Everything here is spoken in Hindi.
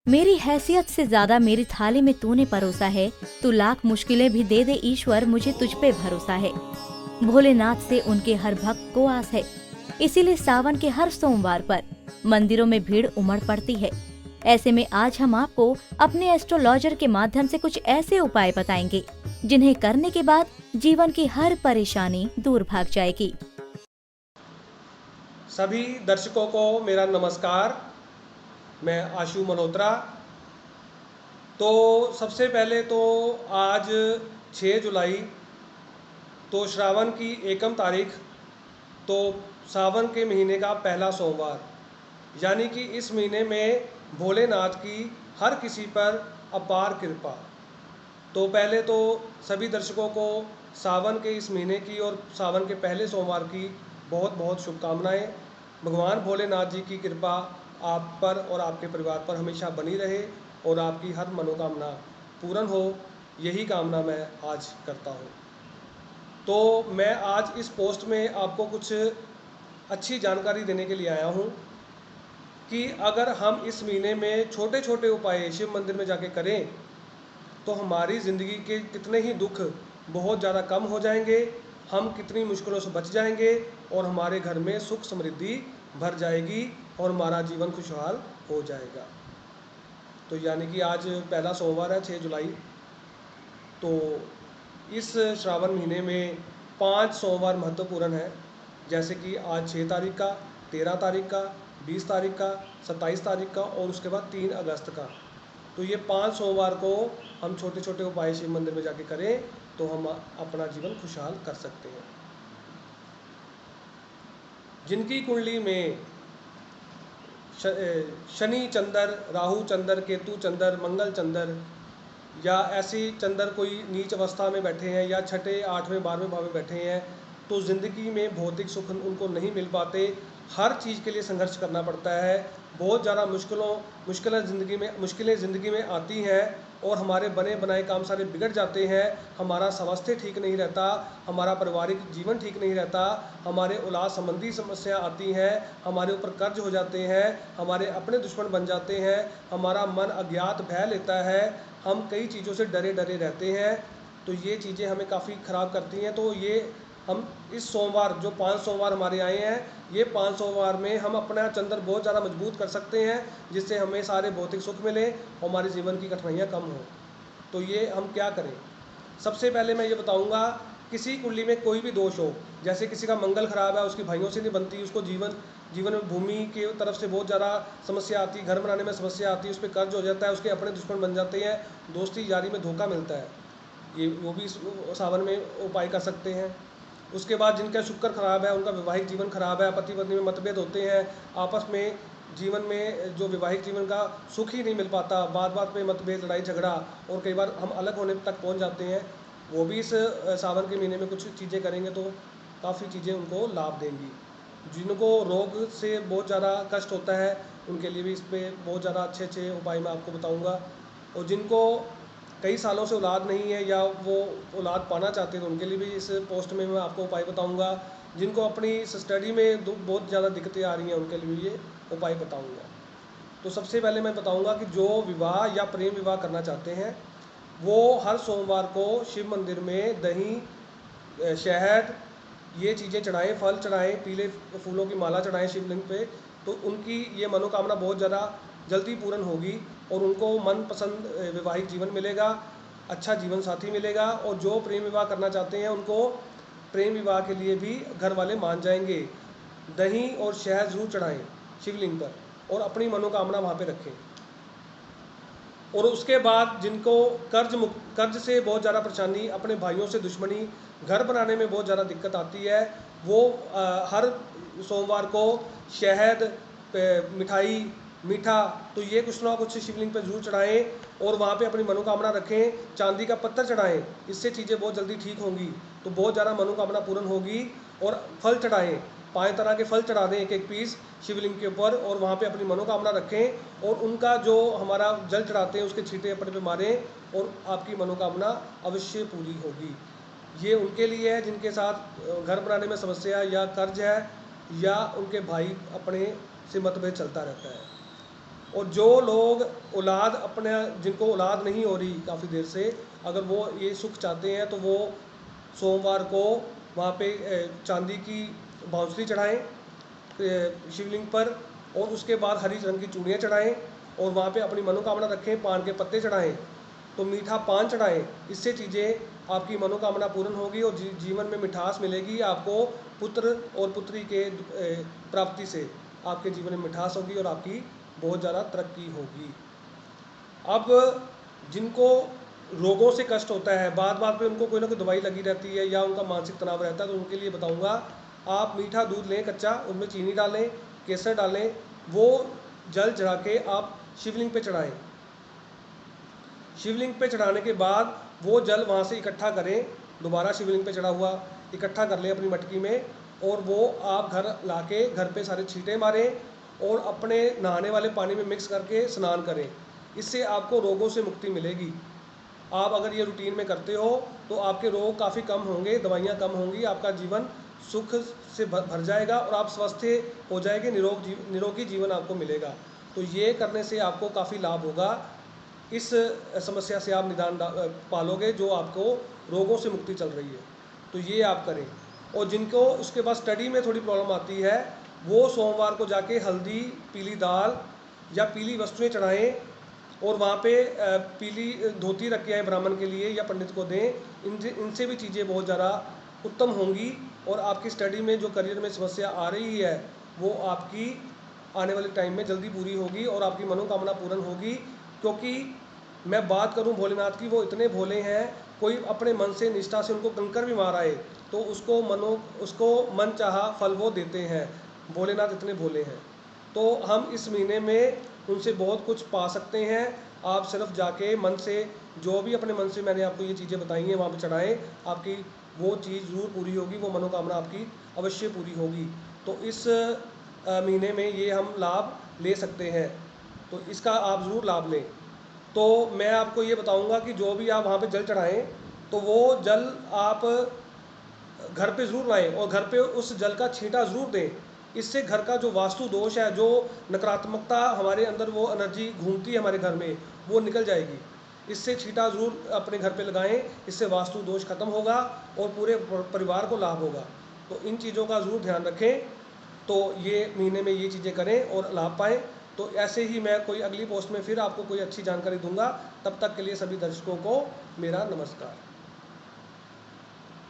मेरी हैसियत से ज्यादा मेरी थाली में तूने परोसा है। तू लाख मुश्किलें भी दे दे ईश्वर, मुझे तुझ पे भरोसा है। भोलेनाथ से उनके हर भक्त को आस है, इसीलिए सावन के हर सोमवार पर मंदिरों में भीड़ उमड़ पड़ती है। ऐसे में आज हम आपको अपने एस्ट्रोलॉजर के माध्यम से कुछ ऐसे उपाय बताएंगे जिन्हें करने के बाद जीवन की हर परेशानी दूर भाग जाएगी। सभी दर्शकों को मेरा नमस्कार। मैं आशु मल्होत्रा। तो सबसे पहले तो आज 6 जुलाई, तो श्रावण की एकम तारीख, तो सावन के महीने का पहला सोमवार, यानी कि इस महीने में भोलेनाथ की हर किसी पर अपार कृपा। तो पहले तो सभी दर्शकों को सावन के इस महीने की और सावन के पहले सोमवार की बहुत बहुत शुभकामनाएं। भगवान भोलेनाथ जी की कृपा आप पर और आपके परिवार पर हमेशा बनी रहे और आपकी हर मनोकामना पूर्ण हो, यही कामना मैं आज करता हूँ। तो मैं आज इस पोस्ट में आपको कुछ अच्छी जानकारी देने के लिए आया हूँ कि अगर हम इस महीने में छोटे छोटे उपाय शिव मंदिर में जाके करें तो हमारी ज़िंदगी के कितने ही दुख बहुत ज़्यादा कम हो जाएंगे, हम कितनी मुश्किलों से बच जाएंगे और हमारे घर में सुख समृद्धि भर जाएगी और हमारा जीवन खुशहाल हो जाएगा। तो यानी कि आज पहला सोमवार है 6 जुलाई। तो इस श्रावण महीने में 5 सोमवार महत्वपूर्ण हैं, जैसे कि आज 6 तारीख का, 13 तारीख का, 20 तारीख का, 27 तारीख का और उसके बाद 3 अगस्त का। तो ये 5 सोमवार को हम छोटे छोटे उपाय शिव मंदिर में जाके करें तो हम अपना जीवन खुशहाल कर सकते हैं। जिनकी कुंडली में शनि चंद्र, राहु चंद्र, केतु चंद्र, मंगल चंद्र या ऐसी चंद्र कोई नीच अवस्था में बैठे हैं या छठे 8वें 12वें भाव में बैठे हैं, तो ज़िंदगी में भौतिक सुख उनको नहीं मिल पाते। हर चीज़ के लिए संघर्ष करना पड़ता है। बहुत ज़्यादा मुश्किलें ज़िंदगी में आती हैं और हमारे बने बनाए काम सारे बिगड़ जाते हैं। हमारा स्वास्थ्य ठीक नहीं रहता, हमारा पारिवारिक जीवन ठीक नहीं रहता, हमारे औलाद संबंधी समस्या आती हैं, हमारे ऊपर कर्ज हो जाते हैं, हमारे अपने दुश्मन बन जाते हैं, हमारा मन अज्ञात भय लेता है, हम कई चीज़ों से डरे डरे रहते हैं। तो ये चीज़ें हमें काफ़ी ख़राब करती हैं। तो ये हम इस सोमवार, जो 5 सोमवार हमारे आए हैं, ये 5 सोमवार में हम अपना चंद्र बहुत ज़्यादा मजबूत कर सकते हैं, जिससे हमें सारे भौतिक सुख मिले और हमारे जीवन की कठिनाइयाँ कम हों। तो ये हम क्या करें? सबसे पहले मैं ये बताऊंगा, किसी कुंडली में कोई भी दोष हो, जैसे किसी का मंगल खराब है, उसकी भाइयों से नहीं बनती, उसको जीवन में भूमि की तरफ से बहुत ज़्यादा समस्या आती है, घर बनाने में समस्या आती है, उस पर कर्ज हो जाता है, उसके अपने दुश्मन बन जाते हैं, दोस्ती यारी में धोखा मिलता है, ये वो भी सावन में उपाय कर सकते हैं। उसके बाद जिनका शुक्र खराब है, उनका वैवाहिक जीवन खराब है, पति पत्नी में मतभेद होते हैं, आपस में जीवन में जो वैवाहिक जीवन का सुख ही नहीं मिल पाता, बात बात पे मतभेद, लड़ाई झगड़ा और कई बार हम अलग होने तक पहुंच जाते हैं, वो भी इस सावन के महीने में कुछ चीज़ें करेंगे तो काफ़ी चीज़ें उनको लाभ देंगी। जिनको रोग से बहुत ज़्यादा कष्ट होता है, उनके लिए भी इस पर बहुत ज़्यादा अच्छे अच्छे उपाय मैं आपको बताऊँगा। और जिनको कई सालों से औलाद नहीं है या वो औलाद पाना चाहते हैं, तो उनके लिए भी इस पोस्ट में मैं आपको उपाय बताऊंगा। जिनको अपनी स्टडी में बहुत ज़्यादा दिक्कतें आ रही हैं, उनके लिए भी ये उपाय बताऊंगा। तो सबसे पहले मैं बताऊंगा कि जो विवाह या प्रेम विवाह करना चाहते हैं, वो हर सोमवार को शिव मंदिर में दही, शहद, ये चीज़ें चढ़ाएँ, फल चढ़ाएँ, पीले फूलों की माला चढ़ाएँ शिवलिंग पे। तो उनकी ये मनोकामना बहुत ज़्यादा जल्दी पूर्ण होगी और उनको मनपसंद वैवाहिक जीवन मिलेगा, अच्छा जीवन साथी मिलेगा। और जो प्रेम विवाह करना चाहते हैं, उनको प्रेम विवाह के लिए भी घर वाले मान जाएंगे। दही और शहद ज़रूर चढ़ाएँ शिवलिंग पर और अपनी मनोकामना वहाँ पे रखें। और उसके बाद जिनको कर्ज से बहुत ज़्यादा परेशानी, अपने भाइयों से दुश्मनी, घर बनाने में बहुत ज़्यादा दिक्कत आती है, वो हर सोमवार को शहद, मिठाई, मीठा, तो ये कुछ ना कुछ शिवलिंग पर जरूर चढ़ाएँ और वहाँ पे अपनी मनोकामना रखें। चांदी का पत्थर चढ़ाएँ, इससे चीज़ें बहुत जल्दी ठीक होंगी, तो बहुत ज़्यादा मनोकामना पूर्ण होगी। और फल चढ़ाएँ, 5 तरह के फल चढ़ा दें, एक एक पीस शिवलिंग के ऊपर, और वहाँ पे अपनी मनोकामना रखें और उनका जो हमारा जल चढ़ाते हैं उसके छींटे अपने पे मारें और आपकी मनोकामना अवश्य पूरी होगी। ये उनके लिए है जिनके साथ घर बनाने में समस्या या कर्ज है या उनके भाई अपने से मतभेद चलता रहता है। और जो लोग औलाद अपने जिनको औलाद नहीं हो रही काफ़ी देर से, अगर वो ये सुख चाहते हैं तो वो सोमवार को वहाँ पे चांदी की बांसुरी चढ़ाएं शिवलिंग पर, और उसके बाद हरी रंग की चूड़ियाँ चढ़ाएं और वहाँ पे अपनी मनोकामना रखें, पान के पत्ते चढ़ाएं, तो मीठा पान चढ़ाएं। इससे चीज़ें आपकी मनोकामना पूर्ण होगी और जीवन में मिठास मिलेगी आपको, पुत्र और पुत्री के प्राप्ति से आपके जीवन में मिठास होगी और आपकी बहुत ज़्यादा तरक्की होगी। अब जिनको रोगों से कष्ट होता है, बात बात पे उनको कोई ना कोई दवाई लगी रहती है या उनका मानसिक तनाव रहता है, तो उनके लिए बताऊंगा, आप मीठा दूध लें कच्चा, उनमें चीनी डालें, केसर डालें, वो जल चढ़ा के आप शिवलिंग पे चढ़ाएं। शिवलिंग पे चढ़ाने के बाद वो जल वहाँ से इकट्ठा करें, दोबारा शिवलिंग पे चढ़ा हुआ इकट्ठा कर लें अपनी मटकी में, और वो आप घर लाके घर पे सारे छींटे मारें और अपने नहाने वाले पानी में मिक्स करके स्नान करें। इससे आपको रोगों से मुक्ति मिलेगी। आप अगर ये रूटीन में करते हो तो आपके रोग काफ़ी कम होंगे, दवाइयाँ कम होंगी, आपका जीवन सुख से भर जाएगा और आप स्वस्थ हो जाएंगे, निरोगी जीवन आपको मिलेगा। तो ये करने से आपको काफ़ी लाभ होगा। इस समस्या से आप निदान पालोगे जो आपको रोगों से मुक्ति चल रही है, तो ये आप करें। और जिनको उसके बाद स्टडी में थोड़ी प्रॉब्लम आती है, वो सोमवार को जाके हल्दी, पीली दाल या पीली वस्तुएं चढ़ाएं और वहाँ पे पीली धोती रख के आए ब्राह्मण के लिए या पंडित को दें। इनसे भी चीज़ें बहुत ज़्यादा उत्तम होंगी और आपकी स्टडी में जो करियर में समस्या आ रही है वो आपकी आने वाले टाइम में जल्दी पूरी होगी और आपकी मनोकामना पूर्ण होगी। क्योंकि मैं बात करूं भोलेनाथ की, वो इतने भोले हैं, कोई अपने मन से निष्ठा से उनको कंकर भी मार आए तो उसको मन चाहा फल वो देते हैं। भोलेनाथ इतने भोले हैं, तो हम इस महीने में उनसे बहुत कुछ पा सकते हैं। आप सिर्फ जाके मन से जो भी अपने मन से मैंने आपको ये चीज़ें बताई हैं वहाँ पे चढ़ाएं, आपकी वो चीज़ ज़रूर पूरी होगी, वो मनोकामना आपकी अवश्य पूरी होगी। तो इस महीने में ये हम लाभ ले सकते हैं, तो इसका आप ज़रूर लाभ लें। तो मैं आपको ये बताऊंगा कि जो भी आप वहाँ पे जल चढ़ाएं तो वो जल आप घर पे ज़रूर लाएं और घर पे उस जल का छींटा ज़रूर दें। इससे घर का जो वास्तु दोष है, जो नकारात्मकता हमारे अंदर वो एनर्जी घूमती है हमारे घर में, वो निकल जाएगी। इससे छींटा ज़रूर अपने घर पे लगाएं, इससे वास्तु दोष खत्म होगा और पूरे परिवार को लाभ होगा। तो इन चीज़ों का ज़रूर ध्यान रखें। तो ये महीने में ये चीज़ें करें और लाभ पाएँ। तो ऐसे ही मैं कोई अगली पोस्ट में फिर आपको कोई अच्छी जानकारी दूंगा। तब तक के लिए सभी दर्शकों को मेरा नमस्कार।